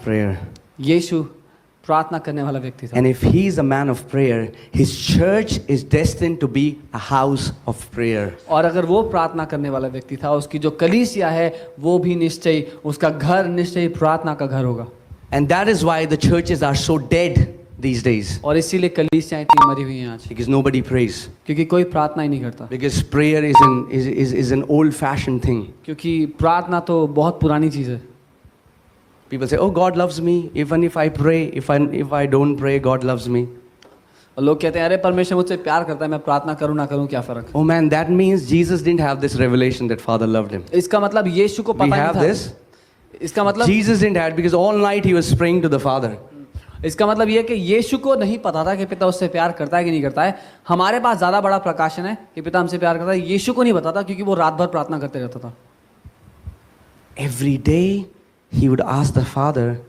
prayer. यीशु प्रार्थना करने वाला व्यक्ति था And if he is a man of prayer, his church is destined to be a house of prayer. और अगर वो प्रार्थना करने वाला व्यक्ति था, उसकी जो कलीसिया है वो भी निश्चय, उसका घर निश्चय प्रार्थना का घर होगा. And that is why the churches are so dead these days. और इसीलिए कलीसियां इतनी मरी हुई हैं आज, Because nobody prays. क्योंकि कोई प्रार्थना ही नहीं करता. Because prayer is an old-fashioned thing. क्योंकि प्रार्थना तो बहुत पुरानी चीज़ है. People say, "Oh, God loves me. Even if I pray, if I don't pray, God loves me." और लोग कहते हैं अरे परमेश्वर मुझसे प्यार करता है, मैं प्रार्थना करूं ना करूं क्या फर्क. Oh man, that means Jesus didn't have this revelation that Father loved him. इसका मतलब यीशु को We पता have नहीं था. this. इसका मतलब Jesus didn't have it because all night he was praying to the Father. इसका मतलब ये कि यीशु को नहीं पता था कि पिता उससे प्यार करता है कि नहीं करता है. हमारे पास ज़्यादा बड़ा प्रकाशन है कि पिता हमसे प्यार करता है. यीशु को नहीं पता था क्योंकि वो रात भर प्रार्थना करते रहता था. Every day he would ask the Father,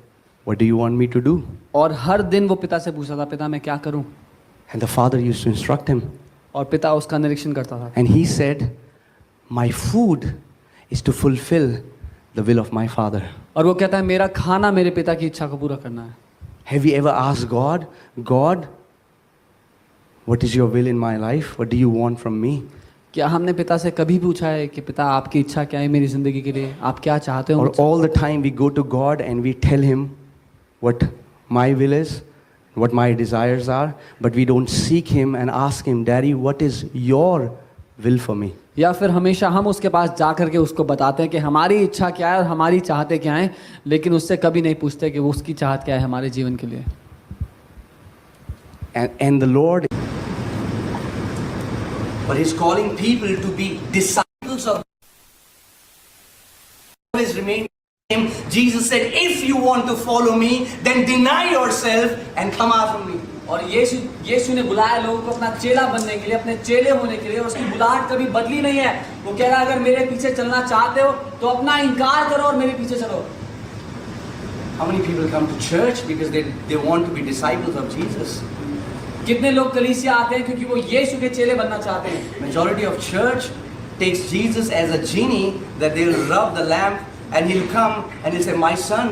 "What do you want me to do?" और हर दिन वो पिता से पूछता था, पिता मैं क्या करूं. And the Father used to instruct him. और पिता उसका निरीक्षण करता था. And he said, "My food is to fulfill the will of my Father." और वो कहता है मेरा खाना मेरे पिता की इच्छा को पूरा करना है. Have you ever asked God, "God, what is your will in my life? What do you want from me?" क्या हमने पिता से कभी पूछा है कि पिता आपकी इच्छा क्या है मेरी ज़िंदगी के लिए, आप क्या चाहते हो Or मुझसे? all the time we go to God and we tell him what my will is, what my desires are, but we don't seek him and ask him, "Daddy, what is your will for me?" या फिर हमेशा हम उसके पास जा करके उसको बताते हैं कि हमारी इच्छा क्या है और हमारी चाहते क्या हैं, लेकिन उससे कभी नहीं पूछते कि वो उसकी चाहत क्या है हमारे जीवन के लिए. And the Lord, but he's calling people to be disciples of. Always remain him. Jesus said, "If you want to follow me, then deny yourself and come after me." और यीशु ने बुलाया लोगों को अपना चेला बनने के लिए, अपने चेले होने के लिए, और उसकी बुलाहट कभी बदली नहीं है. वो कह रहा है अगर मेरे पीछे चलना चाहते हो तो अपना इनकार करो और मेरे पीछे चलो. How many people come to church because they want to be disciples of Jesus? कितने लोग कलीसिया आते हैं क्योंकि वो यीशु के चेले बनना चाहते हैं. Majority of church takes Jesus as a genie that they'll rub the lamp and he'll come and he'll say, "My son,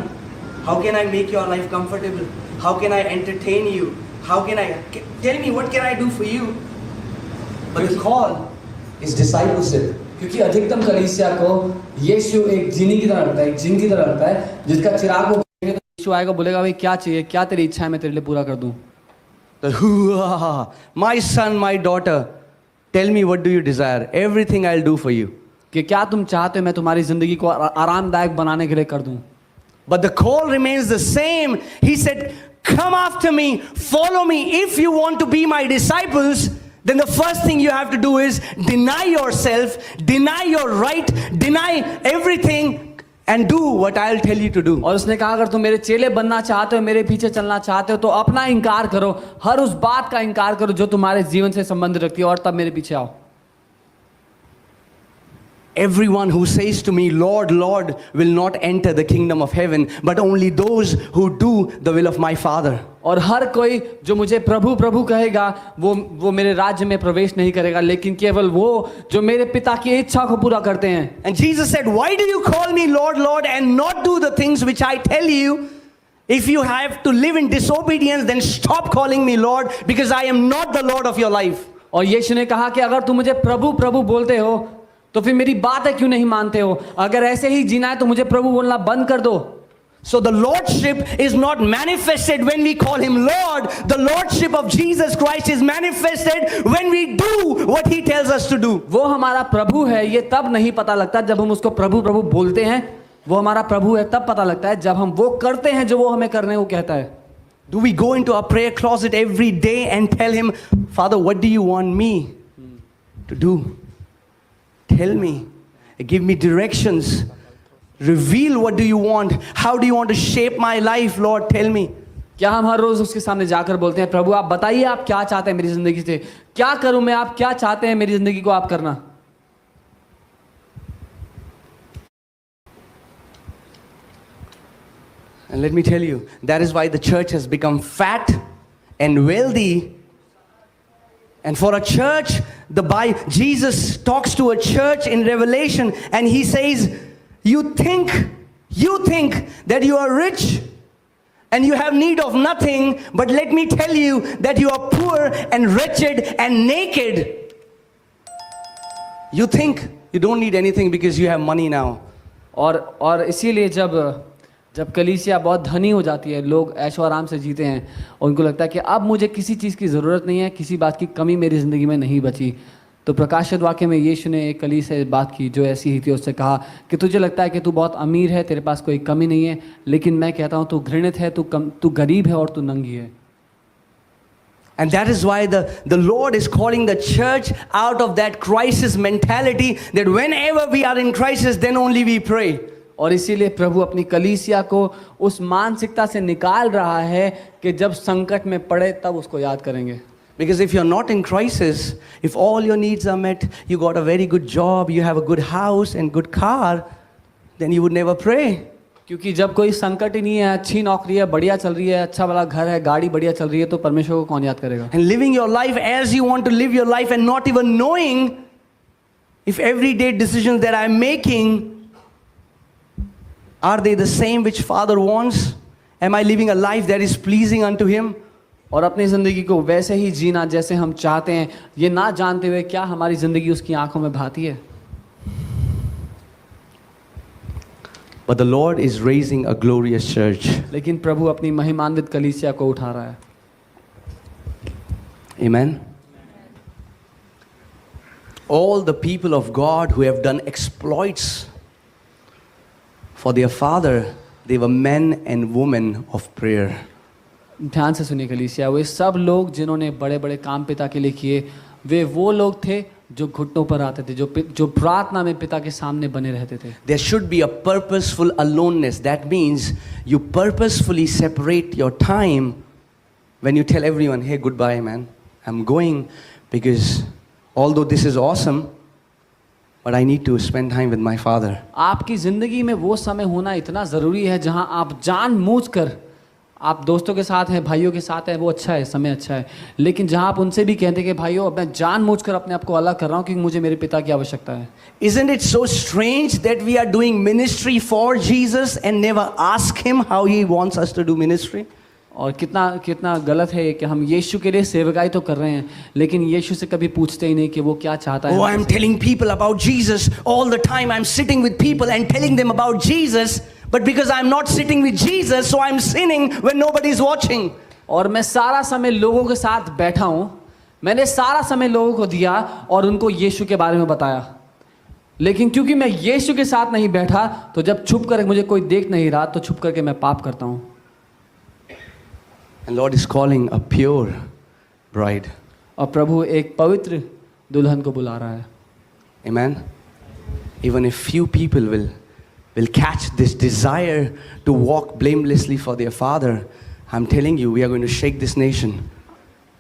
how can I make your life comfortable? How can I entertain you? How can I tell me what can I do for you?" But the call is discipleship. क्योंकि अधिकतम कलीसिया को यीशु एक जिनी की तरह लगता है, एक जिन की तरह लगता है जिसका चिराग को बुझेगा तो यीशु आएगा, बोलेगा भाई क्या चाहिए, क्या तेरी इच्छा है, मैं तेरे लिए पूरा कर दूं. My son, my daughter, tell me what do you desire? Everything I'll do for you. कि क्या तुम चाहते हो मैं तुम्हारी जिंदगी को आरामदायक बनाने के लिए कर दूं. But the call remains the same. He said, "Come after me, follow me. If you want to be my disciples, then the first thing you have to do is deny yourself, deny your right, deny everything, and do what I'll tell you to do." और उसने कहा अगर तुम मेरे चेले बनना चाहते हो, मेरे पीछे चलना चाहते हो तो अपना इनकार करो, हर उस बात का इनकार करो जो तुम्हारे जीवन से संबंध रखती है, और तब मेरे पीछे आओ. Everyone who says to me, "Lord, Lord," will not enter the kingdom of heaven, but only those who do the will of my Father. और हर कोई जो मुझे प्रभु प्रभु कहेगा वो मेरे राज्य में प्रवेश नहीं करेगा, लेकिन केवल वो जो मेरे पिता की इच्छा को पूरा करते हैं. And Jesus said, "Why do you call me Lord, Lord, and not do the things which I tell you? If you have to live in disobedience, then stop calling me Lord, because I am not the Lord of your life." और यीशु ने कहा कि अगर तुम मुझे प्रभु प्रभु बोलते हो तो फिर मेरी बातें क्यों नहीं मानते हो. अगर ऐसे ही जीना है तो मुझे प्रभु बोलना बंद कर दो. So the lordship is not manifested when we call him Lord. The lordship of Jesus Christ is manifested when we do what he tells us to do. वो हमारा प्रभु है ये तब नहीं पता लगता जब हम उसको प्रभु प्रभु बोलते हैं. वो हमारा प्रभु है तब पता लगता है जब हम वो करते हैं जो वो हमें करने को कहता है. Do we go into our prayer closet every day and tell him, "Father, what do you want me to do? Tell me, give me directions, reveal what do you want, how do you want to shape my life, Lord, tell me." क्या हम हर रोज उसके सामने जाकर बोलते हैं प्रभु आप बताइए आप क्या चाहते हैं मेरी जिंदगी से, क्या करूं मैं, आप क्या चाहते हैं मेरी जिंदगी को आप करना. And let me tell you, that is why the church has become fat and wealthy. And for a church, Jesus talks to a church in Revelation and he says, you think that you are rich, and you have need of nothing, but let me tell you that you are poor and wretched and naked. You think you don't need anything because you have money now. और इसीलिए जब कलीसिया बहुत धनी हो जाती है, लोग ऐशो आराम से जीते हैं और उनको लगता है कि अब मुझे किसी चीज़ की ज़रूरत नहीं है, किसी बात की कमी मेरी ज़िंदगी में नहीं बची। तो प्रकाशित वाक्य में यीशु ने एक कलीसिया से बात की जो ऐसी ही थी। उससे कहा कि तुझे लगता है कि तू बहुत अमीर है, तेरे पास कोई कमी नहीं है, लेकिन मैं कहता हूँ तू घृणित है, तू गरीब है और तू नंगी है। And that is why the Lord is calling the church out of that crisis mentality, that whenever we are in crisis, then only we pray. और इसीलिए प्रभु अपनी कलीसिया को उस मानसिकता से निकाल रहा है कि जब संकट में पड़े तब उसको याद करेंगे। Because if you're not in crisis, if all your needs are met, you got a very good job, you have a good house and good car, then you would never pray. क्योंकि जब कोई संकट ही नहीं है, अच्छी नौकरी है, बढ़िया चल रही है, अच्छा वाला घर है, गाड़ी बढ़िया चल रही है, तो परमेश्वर को कौन याद करेगा? And living your life as you want to live your life and not even knowing if everyday decisions that I'm making, are they the same which Father wants? Am I living a life that is pleasing unto Him? और अपनी ज़िंदगी को वैसे ही जीना जैसे हम चाहते हैं, ये ना जानते हुए क्या हमारी ज़िंदगी उसकी आंखों में भाती है। But the Lord is raising a glorious church. लेकिन प्रभु अपनी महिमान्वित कलीसिया को उठा रहा है। Amen. All the people of God who have done exploits for their Father, they were men and women of prayer. ध्यान से सुनिए कलीसिया, वे सब लोग जिन्होंने बड़े बड़े काम पिता के लिए किए, वे वो लोग थे जो घुटनों पर आते थे, जो प्रार्थना में पिता के सामने बने रहते थे। There should be a purposeful aloneness. That means you purposefully separate your time when you tell everyone, hey, goodbye, man. I'm going because although this is awesome, but I need to spend time with my Father. आपकी ज़िंदगी में वो समय होना इतना ज़रूरी है जहाँ आप जानबूझकर, आप दोस्तों के साथ हैं, भाइयों के साथ हैं, वो अच्छा है, समय अच्छा है, लेकिन जहाँ आप उनसे भी कहते हैं कि भाइयों अब मैं जानबूझकर अपने आप को अलग कर रहा हूँ क्योंकि मुझे मेरे पिता की आवश्यकता है। Isn't it so strange that we are doing ministry for Jesus and never ask Him how He wants us to do ministry? और कितना गलत है कि हम यीशु के लिए सेवकाई तो कर रहे हैं, लेकिन यीशु से कभी पूछते ही नहीं कि वो क्या चाहता है। Oh, I'm telling people about Jesus all the time. I'm sitting with people and telling them about Jesus. But because I'm not sitting with Jesus, so I'm sinning when nobody's watching. और मैं सारा समय लोगों के साथ बैठा हूँ, मैंने सारा समय लोगों को दिया और उनको यीशु के बारे में बताया, लेकिन क्योंकि मैं यीशु के साथ नहीं बैठा, तो जब छुप कर मुझे कोई देख नहीं रहा, तो छुप करके मैं पाप करता हूँ। And Lord is calling a pure bride. और प्रभु एक पवित्र दुल्हन को बुला रहा है। Amen. Even if few people will catch this desire to walk blamelessly for their Father, I'm telling you, we are going to shake this nation.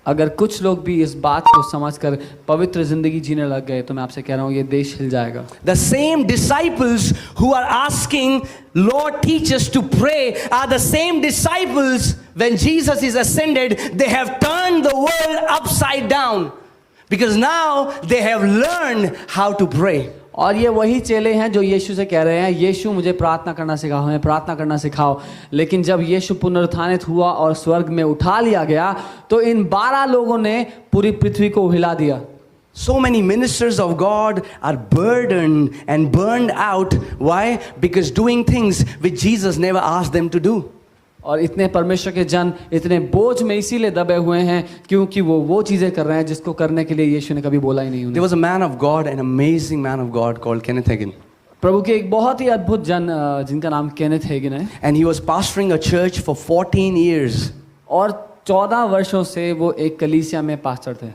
अगर कुछ लोग भी इस बात को समझकर पवित्र जिंदगी जीने लग गए, तो मैं आपसे कह रहा हूँ ये देश हिल जाएगा। The same disciples who are asking, Lord, teach us to pray, are the same disciples when Jesus is ascended, they have turned the world upside down because now they have learned how to pray. और ये वही चेले हैं जो यीशु से कह रहे हैं, यीशु मुझे प्रार्थना करना सिखाओ, हमें प्रार्थना करना सिखाओ। लेकिन जब यीशु पुनरुत्थानित हुआ और स्वर्ग में उठा लिया गया, तो इन 12 लोगों ने पूरी पृथ्वी को हिला दिया। So many ministers of God are burdened and burned out. Why? Because doing things which Jesus never asked them to do. और इतने परमेश्वर के जन इतने बोझ में इसीलिए दबे हुए हैं क्योंकि वो चीज़ें कर रहे हैं जिसको करने के लिए यीशु ने कभी बोला ही नहीं उन्हें। There was a man of God, an amazing man of God called Kenneth Hagin. प्रभु के एक बहुत ही अद्भुत जन जिनका नाम केनेथ हेगिन है। And he was pastoring a church for 14 years. और 14 वर्षों से वो एक कलीसिया में पास्टर थे।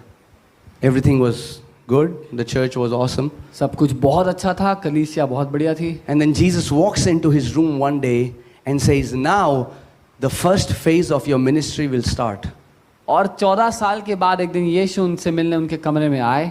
Everything was good. The church was awesome. सब कुछ बहुत अच्छा था, कलीसिया बहुत बढ़िया थी। And then Jesus walks into his room one day and says, now the first phase of your ministry will start. और 14 साल के बाद एक दिन यीशु उनसे मिलने उनके कमरे में आए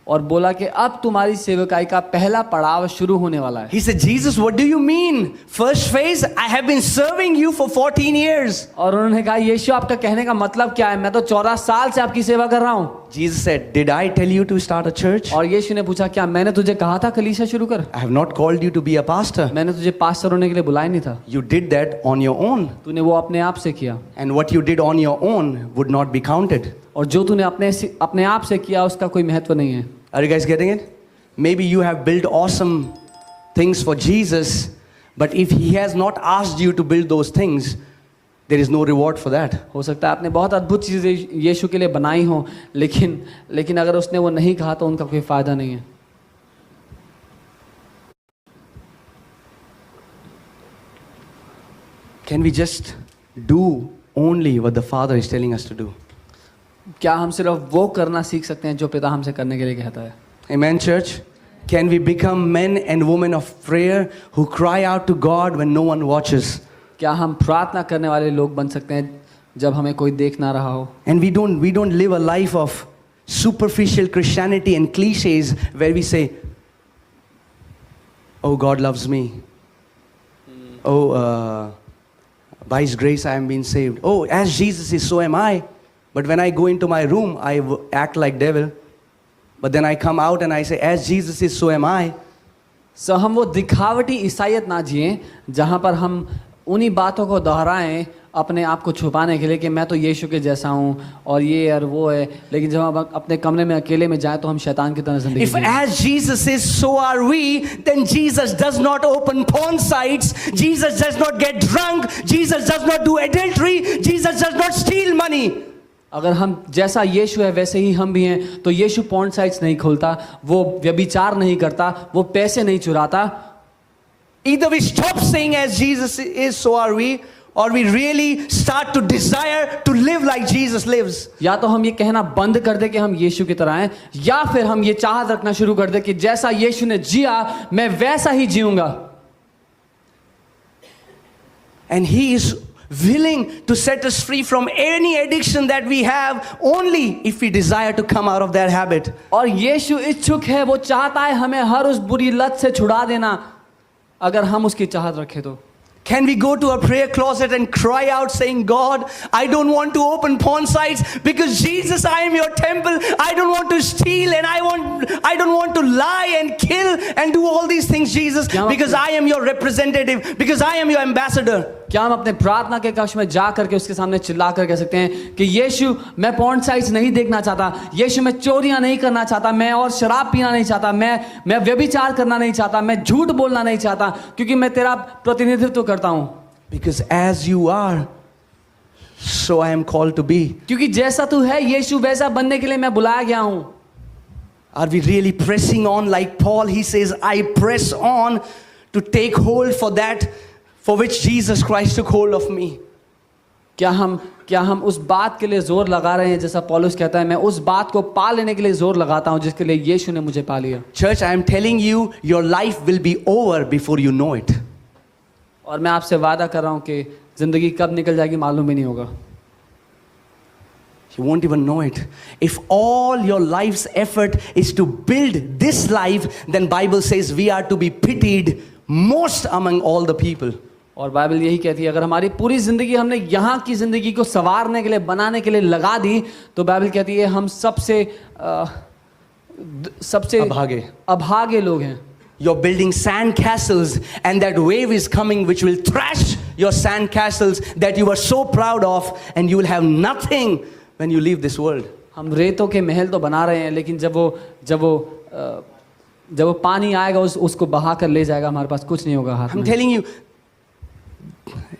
और बोला कि अब तुम्हारी सेवकाई का पहला पड़ाव शुरू होने वाला है। He said, Jesus, what do you mean? First phase? I have been serving you for 14 years. और उन्होंने कहा, यीशु आपका कहने का मतलब क्या है? मैं तो 14 साल से आपकी सेवा कर रहा हूँ। Jesus said, "Did I tell you to start a church? और यीशु ने पूछा, क्या मैंने तुझे कहा था कलीसिया शुरू कर? I have not called you to be a pastor. मैंने तुझे पास्टर होने के लिए बुलाया नहीं था, You did that on your own. तूने वो अपने आप से किया, And what you did on your own would not be counted." और जो तूने अपने आप से किया उसका कोई महत्व नहीं है। Are you guys getting it? Maybe you have built awesome things for Jesus, but if he has not asked you to build those things, there is no reward for that. हो सकता है आपने बहुत अद्भुत चीज़ें यीशु के लिए बनाई हो, लेकिन अगर उसने वो नहीं कहा तो उनका कोई फायदा नहीं है। Can we just do only what the Father is telling us to do? क्या हम सिर्फ वो करना सीख सकते हैं जो पिता हमसे करने के लिए कहता है? Amen, church? Can we become men and women of prayer who cry out to God when no one watches? क्या हम प्रार्थना करने वाले लोग बन सकते हैं जब हमें कोई देख ना रहा हो? And we don't live a life of superficial Christianity and cliches where we say, "Oh, God loves me. Oh, by His grace I am being saved. Oh, as Jesus is, so am I." But when I go into my room, I act like devil. But then I come out and I say, "As Jesus is, so am I." सो हम वो दिखावटी ईसाईयत ना जिए जहाँ पर हम उन्हीं बातों को दोहराएं अपने आप को छुपाने के लिए कि मैं तो यीशु के जैसा हूँ और ये और वो है, लेकिन जब हम अपने कमरे में अकेले में जाएं तो हम शैतान की तरह जिंदगी If जिएं। as Jesus is, so are we, then Jesus does not open porn sites, Jesus does not get drunk, Jesus does not do adultery, Jesus does not steal money. अगर हम जैसा यीशु है वैसे ही हम भी हैं तो यीशु पॉर्न साइट्स नहीं खोलता, वो व्यभिचार नहीं करता, वो पैसे नहीं चुराता। Either we stop saying as Jesus is, so are we, or we really start to desire to live like Jesus lives. या तो हम ये कहना बंद कर दे कि हम यीशु की तरह हैं, या फिर हम ये चाहत रखना शुरू कर दे कि जैसा यीशु ने जिया मैं वैसा ही जीऊंगा। And He is willing to set us free from any addiction that we have only if we desire to come out of that habit. और यीशु इच्छुक है, वो चाहता है हमें हर उस बुरी लत से छुड़ा देना अगर हम उसकी चाहत रखें तो। Can we go to a prayer closet and cry out saying, "God, I don't want to open porn sites because Jesus, I am your temple. I don't want to steal and I don't want to lie and kill and do all these things, Jesus, because I am your representative, because I am your ambassador." क्या हम अपने प्रार्थना के कक्ष में जा करके उसके सामने चिल्ला कर कह सकते हैं कि यीशु मैं पॉर्न साइट्स नहीं देखना चाहता, यीशु मैं चोरियां नहीं करना चाहता, मैं और शराब पीना नहीं चाहता, मैं व्यभिचार करना नहीं चाहता, मैं झूठ बोलना नहीं चाहता, क्योंकि मैं तेरा प्रतिनिधित्व करता हूं। Because as you are, so I am called to be. क्योंकि जैसा तू है यीशु वैसा बनने के लिए मैं बुलाया गया हूं। Are we really pressing on like Paul? He says, "I press on to take hold for that for which Jesus Christ took hold of me." क्या हम उस बात के लिए जोर लगा रहे हैं जैसा पौलुस कहता है, मैं उस बात को पा लेने के लिए जोर लगाता हूं जिसके लिए यीशु ने मुझे पा लिया। Church, I am telling you, your life will be over before you know it. और मैं आपसे वादा कर रहा हूं कि जिंदगी कब निकल जाएगी मालूम भी नहीं होगा। You won't even know it. If all your life's effort is to build this life, then Bible says we are to be pitied most among all the people. और बाइबल यही कहती है अगर हमारी पूरी जिंदगी हमने यहाँ की जिंदगी को संवारने के लिए बनाने के लिए लगा दी तो बाइबल कहती है हम सबसे अभागे लोग हैं। You're building sand castles and that wave is coming which will thrash your sand castles that you were so proud of, and you will have nothing when you leave this world. हम रेतों के महल तो बना रहे हैं लेकिन जब वो पानी आएगा उसको बहा कर ले जाएगा, हमारे पास कुछ नहीं होगा हाथ में। I'm telling you,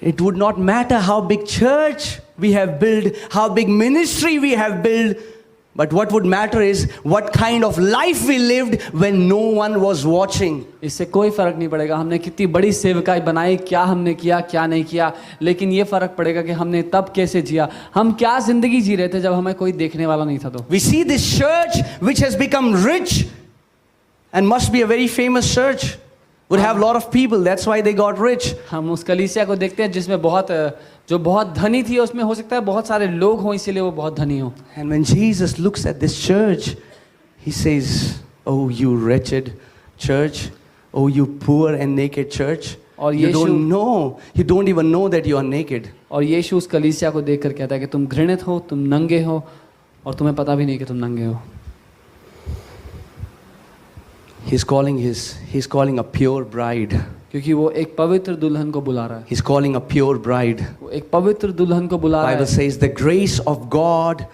it would not matter how big church we have built, how big ministry we have built, but what would matter is what kind of life we lived when no one was watching. इससे कोई फर्क नहीं पड़ेगा हमने कितनी बड़ी सेवकाई बनाई, क्या हमने किया क्या नहीं किया, लेकिन ये फर्क पड़ेगा कि हमने तब कैसे जिया, हम क्या जिंदगी जी रहे थे जब हमें कोई देखने वाला नहीं था। तो We see this church which has become rich and must be a very famous church, would have a lot of people, that's why they got rich. हम उस कलीसिया को देखते हैं जिसमें जो बहुत धनी थी, उसमें हो सकता है बहुत सारे लोग हों इसीलिए वो बहुत धनी हो। And when Jesus looks at this church, he says, "Oh, you wretched church, oh, you poor and naked church." और you don't even know that you are naked. और यीशु उस कलीसिया को देखकर कहता है कि तुम घृणित हो, तुम नंगे हो, और तुम्हें पता भी नहीं कि तुम नंगे हो। He's calling a pure bride. क्योंकि वो एक पवित्र दुल्हन को बुला रहा है। He's calling a pure bride. वो एक पवित्र दुल्हन को बुला रहा Bible है। says the grace of God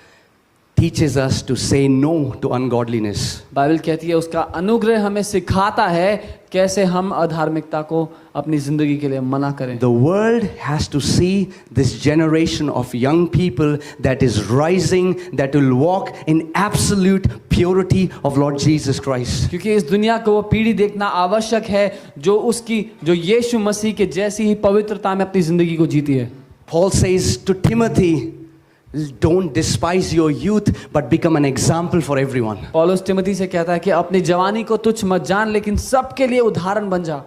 teaches us to say no to ungodliness. Bible कहती है उसका अनुग्रह हमें सिखाता है कैसे हम अधार्मिकता को अपनी जिंदगी के लिए मना करें। The world has to see this generation of young people that is rising, that will walk in absolute purity of Lord Jesus Christ. क्योंकि इस दुनिया को वो पीढ़ी देखना आवश्यक है जो यीशु मसीह के जैसी ही पवित्रता में अपनी जिंदगी को जीती है। Paul says to Timothy, don't despise your youth but become an example for everyone. पौलुस तिमोथी से कहता है कि अपनी जवानी को तुच्छ मत जान, लेकिन सबके लिए उदाहरण बन जा।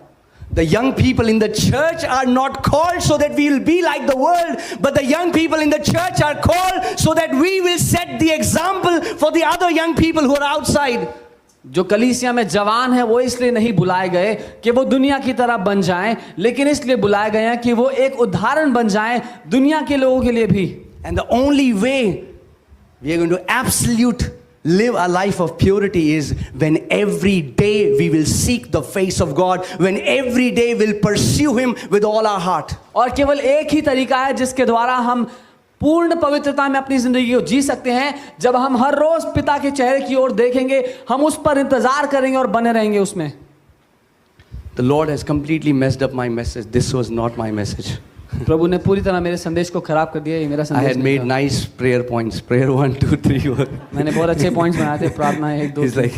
The young people in the church are not called so that we will be like the world, but the young people in the church are called so that we will set the example for the other young people who are outside. जो कलीसिया में जवान है वो इसलिए नहीं बुलाए गए कि वो दुनिया की तरह बन जाएं, लेकिन इसलिए बुलाए गए हैं कि वो एक उदाहरण बन जाएं दुनिया के लोगों के लिए भी। And the only way we are going to live a life of purity is when every day we will seek the face of God, when every day we'll pursue Him with all our heart. और केवल एक ही तरीका है जिसके द्वारा हम पूर्ण पवित्रता में अपनी जिंदगी को जी सकते हैं, जब हम हर रोज पिता के चेहरे की ओर देखेंगे, हम उस पर इंतजार करेंगे और बने रहेंगे उसमें। The Lord has completely messed up my message. This was not my message. प्रभु ने पूरी तरह मेरे संदेश को खराब कर दिया। ये मेरा I संदेश had नहीं made था। nice prayer points. Prayer 1, 2, 3, 4. मैंने बहुत अच्छे पॉइंट्स बनाए थे, प्रार्थना 1, 2, He's like,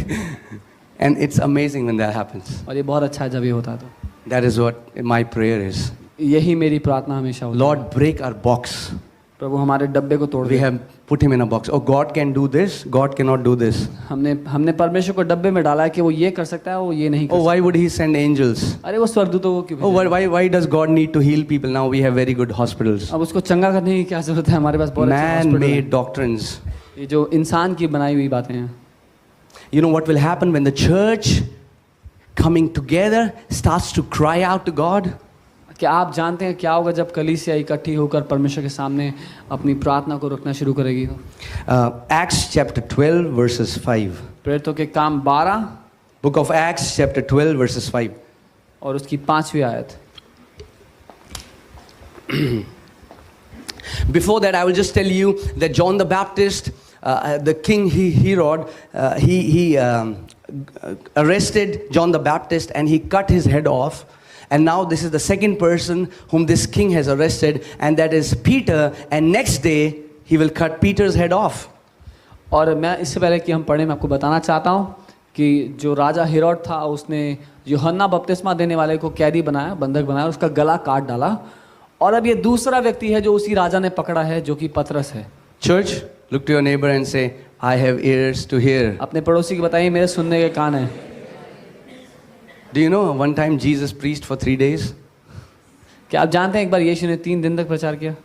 and it's amazing when that happens. और ये बहुत अच्छा है जब ये होता है तो। That is what my prayer is. यही मेरी प्रार्थना हमेशा होती है। Lord, break our box. प्रभु हमारे डब्बे को तोड़ We they. have put him in a box. Oh, God can do this. God cannot do this. हमने परमेश्वर को डब्बे में डाला है कि वो ये कर सकता है, वो ये नहीं कर Oh, सकता। why would he send angels? अरे वो स्वर्गदूतों को क्यों Oh, भेजा? why does God need to heal people? Now we have very good hospitals. अब उसको चंगा करने की क्या जरूरत है? हमारे पास बहुत अच्छे हॉस्पिटल Man-made हैं। doctrines. ये जो इंसान की बनाई हुई बातें हैं। You know what will happen when the church coming together starts to cry out to God? क्या आप जानते हैं क्या होगा जब कलीसिया इकट्ठी होकर परमेश्वर के सामने अपनी प्रार्थना को रखना शुरू करेगी? Acts chapter 12 verses 5. प्रेरितों के काम 12 Book of Acts chapter 12 verses 5. और उसकी 5वीं आयत। Before that, I will just tell you that John the Baptist, the king Herod, he arrested John the Baptist and he cut his head off. And now this is the second person whom this king has arrested, and that is Peter. And next day he will cut Peter's head off. और मैं इससे पहले कि हम पढ़ें, मैं आपको बताना चाहता हूँ कि जो राजा हेरोड था उसने यूहन्ना बपतिस्मा देने वाले को कैदी बनाया, बंधक बनाया, उसका गला काट डाला। और अब ये दूसरा व्यक्ति है जो उसी राजा ने पकड़ा है, जो कि पतरस है। Church, look to your neighbor and say, I have ears to hear. अपने पड़ोसी को बताइए मेरे सुनने के कान हैं। Do you know one time Jesus preached for 3 days? क्या आप जानते हैं एक बार यीशु ने 3 दिन तक प्रचार किया?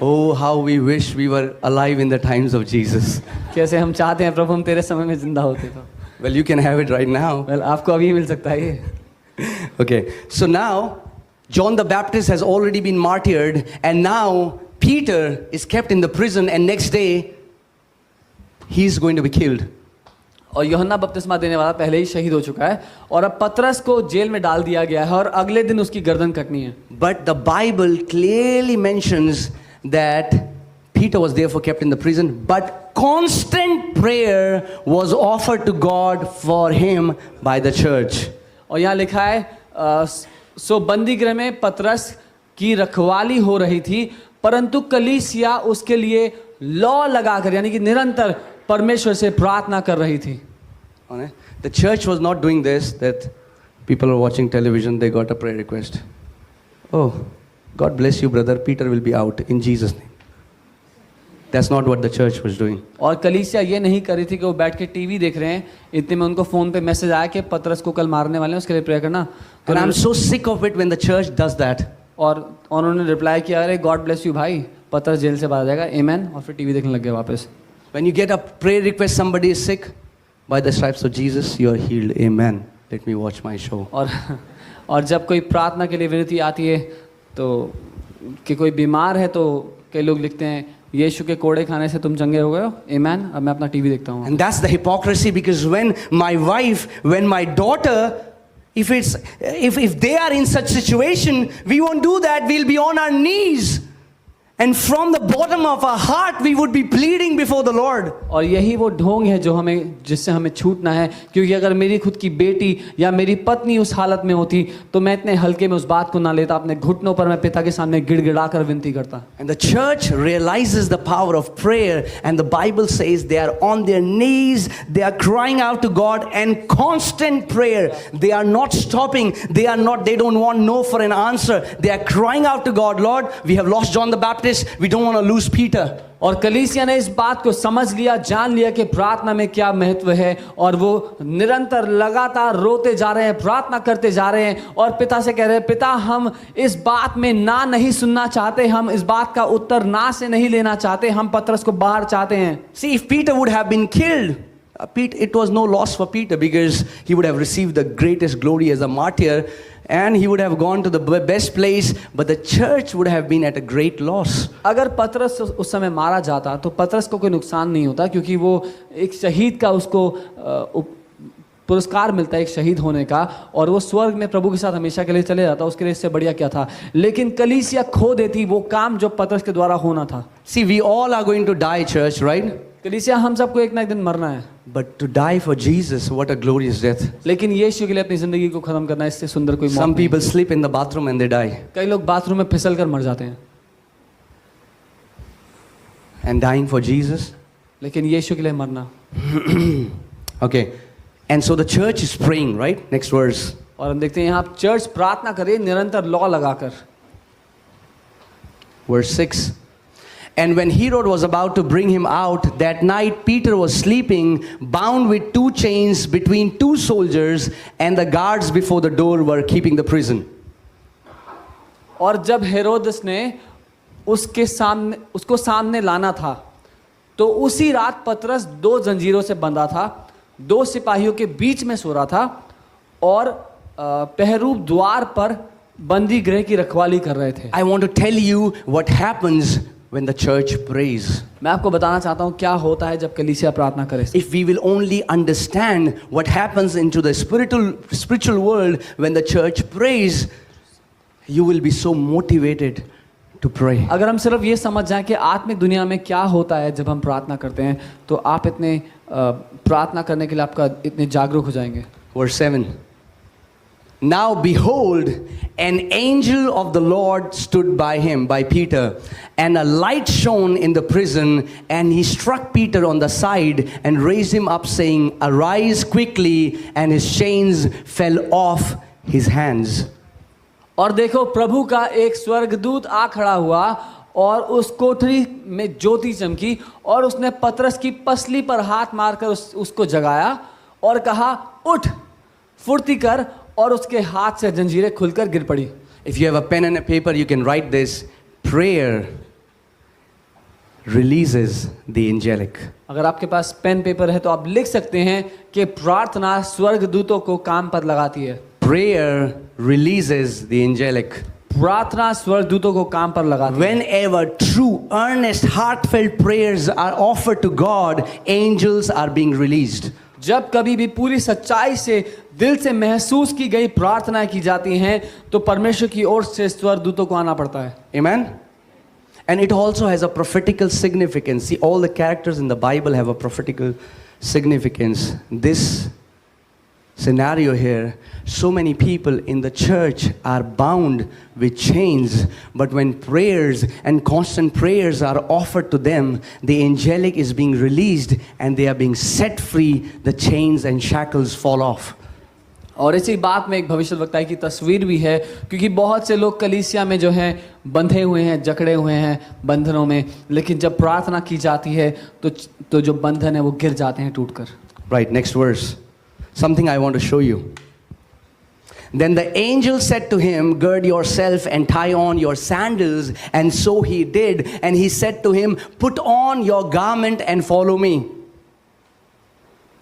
Oh, how we wish we were alive in the times of Jesus. कैसे हम चाहते हैं प्रभु हम तेरे समय में जिंदा होते तो। Well, you can have it right now. Well, आपको अभी मिल सकता है ये। Okay, so now John the Baptist has already been martyred, and now Peter is kept in the prison, and next day he's going to be killed. और यूहन्ना बपतिस्मा देने वाला पहले ही शहीद हो चुका है और अब पतरस को जेल में डाल दिया गया है और अगले दिन उसकी गर्दन कटनी है। But the Bible clearly mentions that Peter was therefore kept in the prison, but constant prayer was offered to God for him by the church. और यहाँ लिखा है सो बंदी गृह में पतरस की रखवाली हो रही थी, परंतु कलीसिया उसके लिए लॉ लगाकर यानी कि निरंतर परमेश्वर से प्रार्थना कर रही थी। The church was not doing this, that people are watching television, they got a prayer request. Oh, God bless you, brother, Peter will be out in Jesus' name. That's not what the church was doing. और कलीसिया ये नहीं कर रही थी कि वो बैठ के टीवी देख रहे हैं, इतने में उनको फोन पे मैसेज आया कि पतरस को कल मारने वाले हैं, उसके लिए प्रेयर करना। And I'm so sick of it when the church does that. और उन्होंने रिप्लाई किया, अरे गॉड ब्लेस यू भाई, पतरस जेल से बाहर जाएगा, आमेन, और फिर टीवी देखने लग गए वापस। When you get a prayer request, somebody is sick, by the stripes of Jesus, you are healed. Amen. Let me watch my show. और जब कोई प्रार्थना के लिए विनती आती है तो कि कोई बीमार है तो कई लोग लिखते हैं यीशु के कोड़े खाने से तुम चंगे हो गए हो? आमीन। अब मैं अपना टीवी देखता हूँ। And that's the hypocrisy, because when my wife, when my daughter, if they are in such situation, we won't do that. We'll be on our knees. And from the bottom of our heart, we would be pleading before the Lord. और यही वो ढोंग है जो जिससे हमें छूटना है, क्योंकि अगर मेरी खुद की बेटी या मेरी पत्नी उस हालत में होती तो मैं इतने हल्के में उस बात को ना लेता। अपने घुटनों पर मैं पिता के सामने गिड़गिड़ा कर विनती करता। And the church realizes the power of prayer, and the Bible says they are on their knees, they are crying out to God, and constant prayer. They are not stopping. They don't want no for an answer. They are crying out to God, Lord, we have lost John the Baptist. We don't want to lose Peter. और कलीसिया ने इस बात को समझ लिया, जान लिया कि प्रार्थना में क्या महत्व है, और वो निरंतर लगातार रोते जा रहे हैं, प्रार्थना करते जा रहे हैं और पिता से कह रहे हैं, पिता हम इस बात में ना नहीं सुनना चाहते, हम इस बात का उत्तर ना से नहीं लेना चाहते, हम पतरस को बाहर चाहते हैं। See, if Peter would have been killed, it was no loss for Peter, because he would have received the greatest glory as a martyr, and he would have gone to the best place, but the church would have been at a great loss. अगर पतरस उस समय मारा जाता तो पतरस को कोई नुकसान नहीं होता, क्योंकि वो एक शहीद का उसको पुरस्कार मिलता है, एक शहीद होने का, और वो स्वर्ग में प्रभु के साथ हमेशा के लिए चले जाता। उसके लिए इससे बढ़िया क्या था? लेकिन कलीसिया खो देती वो काम जो पतरस के द्वारा होना था। See, we all are going to die, church, right? कलीसिया हम सबको एक ना एक दिन मरना है, But to die for Jesus, what a glorious death. लेकिन यीशु के लिए अपनी जिंदगी को खत्म करना, इससे सुंदर कोई मौत Some नहीं। people sleep in the bathroom and they die. कई लोग बाथरूम में फिसल कर मर जाते हैं, And dying for Jesus? लेकिन यीशु के लिए मरना। Okay. And so the church is praying, right? Next verse. और हम देखते हैं यहाँ चर्च प्रार्थना करे निरंतर लौ लगाकर। Verse 6. And when Herod was about to bring him out, that night Peter was sleeping, bound with 2 chains between 2 soldiers, and the guards before the door were keeping the prison. और जब हेरोदस ने उसको सामने लाना था, तो उसी रात पतरस 2 जंजीरों से बंधा था, 2 सिपाहियों के बीच में सो रहा था, और पहरू द्वार पर बंदी गृह की रखवाली कर रहे थे। I want to tell you what happens when the church prays. मैं आपको बताना चाहता हूँ क्या होता है जब कलीसिया प्रार्थना करे। If we will only understand what happens into the spiritual world when the church prays, you will be so motivated to pray. अगर हम सिर्फ ये समझ जाएं कि आत्मिक दुनिया में क्या होता है जब हम प्रार्थना करते हैं, तो आप इतने प्रार्थना करने के लिए आपका इतने जागरूक हो जाएंगे। Verse 7. Now behold, an angel of the Lord stood by him, by Peter, and a light shone in the prison, and he struck Peter on the side and raised him up, saying, Arise quickly, and his chains fell off his hands. और देखो प्रभु का एक स्वर्गदूत आ खड़ा हुआ, और उस कोठरी में ज्योति चमकी, और उसने पतरस की पसली पर हाथ मारकर उसको जगाया और कहा, उठ, फुर्ती कर, और उसके हाथ से जंजीरें खुलकर गिर पड़ी। If you have a pen and a paper, you can write this. Prayer releases the angelic. अगर आपके पास पेन पेपर है तो आप लिख सकते हैं कि प्रार्थना स्वर्गदूतों को काम पर लगाती है। Prayer releases the angelic. प्रार्थना स्वर्गदूतों को काम पर लगाती है। Whenever true, earnest, heartfelt prayers are offered to God, angels are being released. जब कभी भी पूरी सच्चाई से दिल से महसूस की गई प्रार्थना की जाती हैं, तो परमेश्वर की ओर से स्वर्गदूतों को आना पड़ता है। Amen? And it also has a prophetical significance. See, all the characters in the Bible have a prophetical significance. This scenario here, so many people in the church are bound with chains, but when prayers and constant prayers are offered to them, the angelic is being released and they are being set free. The chains and shackles fall off. और इसी बात में एक भविष्यवक्ता की तस्वीर भी है, क्योंकि बहुत से लोग कलीसिया में जो हैं बंधे हुए हैं, जकड़े हुए हैं बंधनों में, लेकिन जब प्रार्थना की जाती है तो जो बंधन है वो गिर जाते हैं टूटकर। Right, next verse. Something I want to show you. Then the angel said to him, Gird yourself and tie on your sandals. And so he did. And he said to him, Put on your garment and follow me.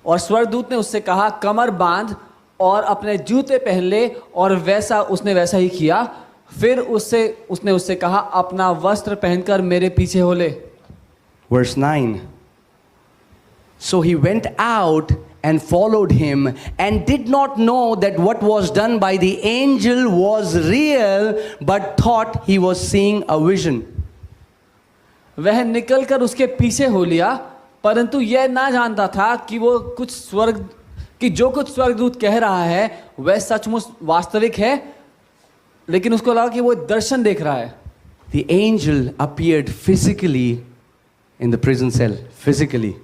और स्वर्गदूत ने उससे कहा, कमर बांध और अपने जूते पहन ले, और उसने वैसा ही किया। फिर उसने उससे कहा, अपना वस्त्र पहनकर मेरे पीछे हो ले। Verse 9. So he went out and followed him and did not know that what was done by the angel was real, but thought he was seeing a vision. वह निकलकर उसके पीछे हो लिया, परंतु यह ना जानता था कि वो जो कुछ स्वर्गदूत कह रहा है वह सचमुच वास्तविक है, लेकिन उसको लगा कि वो दर्शन देख रहा है. The angel appeared physically in the prison cell. Physically.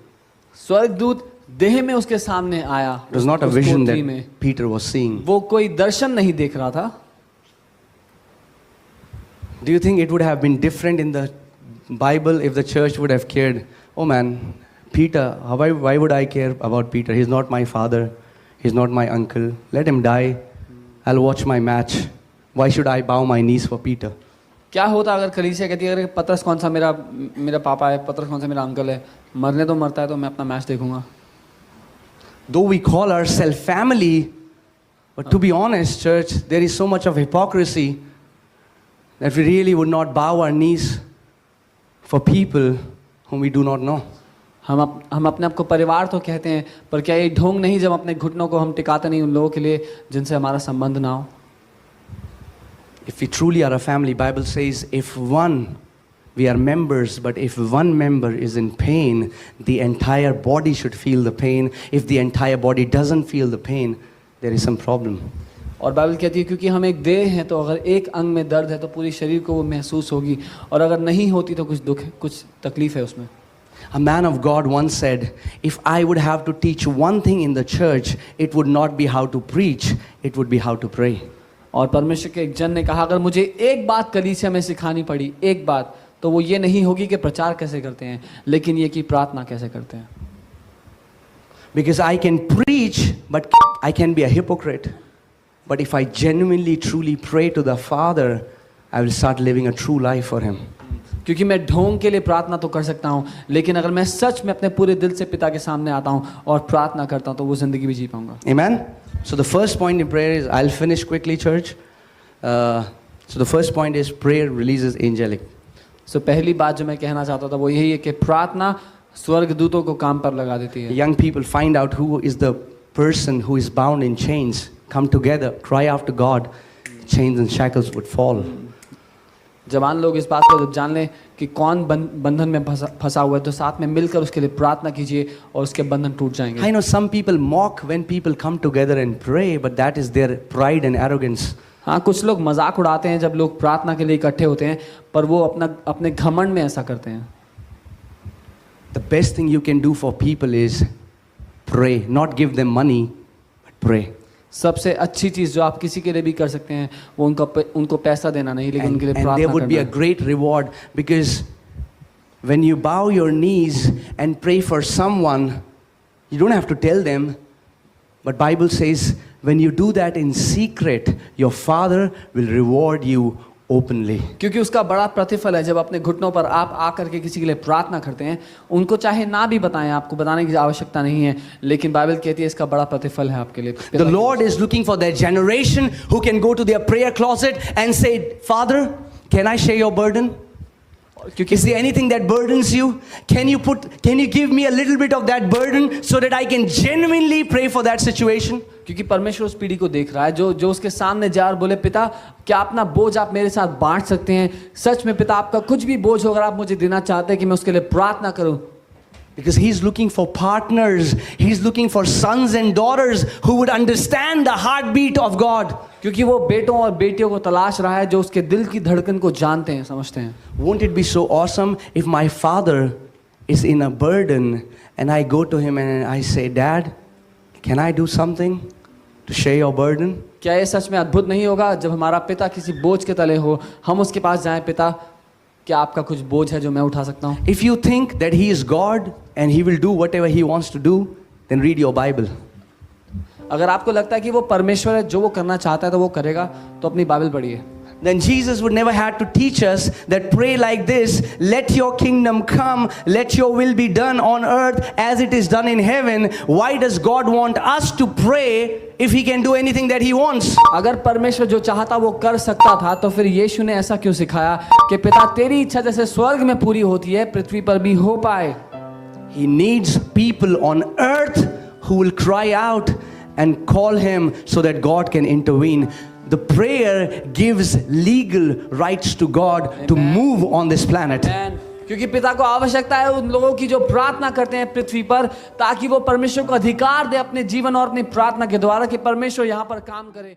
स्वर्गदूत देह में उसके सामने आया. It was not a उस vision कोठरी में. that Peter was seeing. वो कोई दर्शन नहीं देख रहा था. Do you think it would have been different in the Bible if the church would have cared? Oh man, Peter, why would I care about Peter? He's not my father. He's not my uncle. Let him die. I'll watch my match. Why should I bow my knees for Peter? क्या होता अगर कलीसिया कहती है अगर पतरस कौन सा मेरा पापा है, पतरस कौन सा मेरा अंकल है, मरने तो मरता है तो मैं अपना मैच देखूंगा. Though we call ourselves family, but to be honest, church, there is so much of hypocrisy that we really would not bow our knees for people whom we do not know. हम अपने आप को परिवार तो कहते हैं, पर क्या ये ढोंग नहीं जब अपने घुटनों को हम टिकाते नहीं उन लोगों के लिए जिनसे हमारा संबंध ना हो. If we truly are a family, Bible says we are members, but if one member is in pain, the entire body should feel the pain. If the entire body doesn't feel the pain, there is some problem. और Bible कहती है क्योंकि हम एक देह हैं तो अगर एक अंग में दर्द है तो पूरी शरीर को वो महसूस होगी, और अगर नहीं होती तो कुछ दुख है, कुछ तकलीफ है उसमें. A man of God once said, if I would have to teach one thing in the church, it would not be how to preach, it would be how to pray. और परमेश्वर के एक जन ने कहा अगर मुझे एक बात कलीसिया में सिखानी पड़ी, एक बात, तो वो ये नहीं होगी कि प्रचार कैसे करते हैं, लेकिन ये कि प्रार्थना कैसे करते हैं. Because I can preach, but I can be a hypocrite. But if I genuinely, truly pray to the Father, I will start living a true life for Him. क्योंकि मैं ढोंग के लिए प्रार्थना तो कर सकता हूँ, लेकिन अगर मैं सच में अपने पूरे दिल से पिता के सामने आता हूँ और प्रार्थना करता हूँ तो वो जिंदगी भी जी पाऊंगा. Amen. So the first point in prayer is, I'll finish quickly, church. So the first point is prayer releases angelic. So पहली बात जो मैं कहना चाहता था वो यही है कि प्रार्थना स्वर्गदूतों को काम पर लगा देती है. Young people find out who is the person who is bound in chains. Come together, cry after God. Chains and shackles would fall. जवान लोग इस बात को जब जान लें कि कौन बंधन में फंसा हुआ है तो साथ में मिलकर उसके लिए प्रार्थना कीजिए और उसके बंधन टूट जाएंगे. I know some people mock when people come together and pray, but that is their pride and arrogance. हाँ, कुछ लोग मजाक उड़ाते हैं जब लोग प्रार्थना के लिए इकट्ठे होते हैं, पर वो अपने घमंड में ऐसा करते हैं. The best thing you can do for people is pray, not give them money, but pray. सबसे अच्छी चीज़ जो आप किसी के लिए भी कर सकते हैं वो उनको पैसा देना नहीं, लेकिन उनके लिए प्रार्थना And there would be a great reward, because when you bow your knees and pray for someone, you don't have to tell them, but Bible says when you do that in secret, your Father will reward you openly. क्योंकि उसका बड़ा प्रतिफल है जब अपने घुटनों पर आप आकर के किसी के लिए प्रार्थना करते हैं. उनको चाहे ना भी बताएं, आपको बताने की आवश्यकता नहीं है, लेकिन बाइबल कहती है इसका बड़ा प्रतिफल है आपके लिए. The Lord is looking for that generation who can go to their prayer closet and say, Father, can I share your burden? Is there anything that burdens you? Can you give me a little bit of that burden so that I can genuinely pray for that situation? क्योंकि परमेश्वर उस पीढ़ी को देख रहा है जो उसके सामने जा और बोले, पिता क्या अपना बोझ आप मेरे साथ बांट सकते हैं? सच में पिता, आपका कुछ भी बोझ हो अगर आप मुझे देना चाहते हैं कि मैं उसके लिए प्रार्थना करूं. Because He's looking for partners. He's looking for sons and daughters who would understand the heartbeat of God. क्योंकि वो बेटों और बेटियों को तलाश रहा है जो उसके दिल की धड़कन को जानते हैं, समझते हैं. Won't it be so awesome if my father is in a burden and I go to him and I say, Dad, can I do something to share your burden? क्या ये सच में अद्भुत नहीं होगा जब हमारा पिता किसी बोझ के तले हो, हम उसके पास जाएं, पिता क्या आपका कुछ बोझ है जो मैं उठा सकता हूँ? If you think that He is God and He will do whatever He wants to do, then read your Bible. अगर आपको लगता है कि वो परमेश्वर है, जो वो करना चाहता है तो वो करेगा, तो अपनी बाइबल पढ़िए. then Jesus would never have to teach us that pray like this, let your kingdom come, let your will be done on earth as it is done in heaven. Why does God want us to pray if he can do anything that he wants? अगर परमेश्वर जो चाहता वो कर सकता था तो फिर यीशु ने ऐसा क्यों सिखाया कि पिता तेरी इच्छा जैसे स्वर्ग में पूरी होती है पृथ्वी पर भी हो पाए. He needs people on earth who will cry out and call him so that God can intervene. The prayer gives legal rights to God to move on this planet. क्योंकि पिता को आवश्यकता है उन लोगों की जो प्रार्थना करते हैं पृथ्वी पर, ताकि वो परमेश्वर को अधिकार दे अपने जीवन और अपनी प्रार्थना के द्वारा कि परमेश्वर यहाँ पर काम करे.